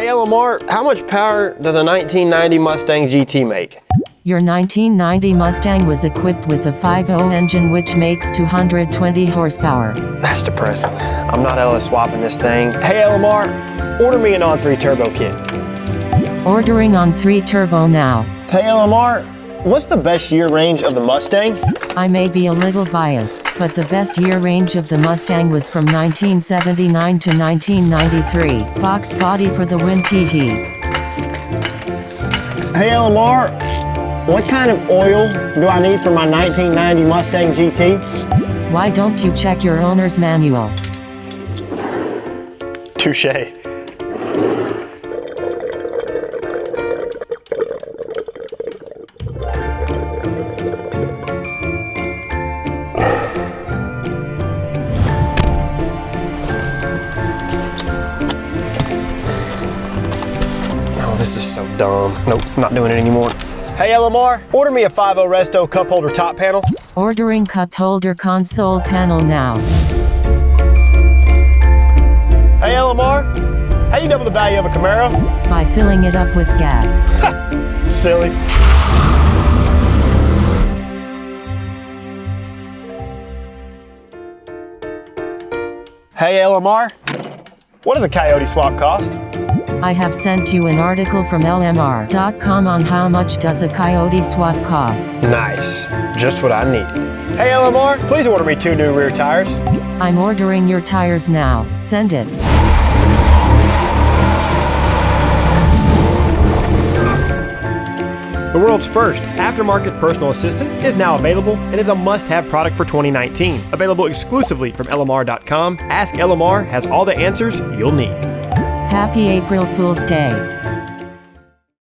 Hey LMR, how much power does a 1990 Mustang GT make? Your 1990 Mustang was equipped with a 5.0 engine which makes 220 horsepower. That's depressing. I'm not LS swapping this thing. Hey LMR, order me an On3 turbo kit. Ordering on 3 turbo now. Hey LMR, what's the best year range of the Mustang? I may be a little biased, but the best year range of the Mustang was from 1979 to 1993. Fox body for the win, tee-hee. Hey LMR, what kind of oil do I need for my 1990 Mustang GT? Why don't you check your owner's manual? Touché. Oh, this is so dumb. Nope, not doing it anymore. Hey LMR, order me a 5.0 Resto cup holder top panel. Ordering cup holder console panel now. Hey LMR, how you double the value of a Camaro? By filling it up with gas. Silly. Hey LMR, what does a Coyote swap cost? I have sent you an article from LMR.com on how much does a Coyote swap cost. Nice, just what I needed. Hey LMR, please order me 2 new rear tires. I'm ordering your tires now. Send it. The world's first aftermarket personal assistant is now available and is a must-have product for 2019. Available exclusively from LMR.com, Ask LMR has all the answers you'll need. Happy April Fool's Day.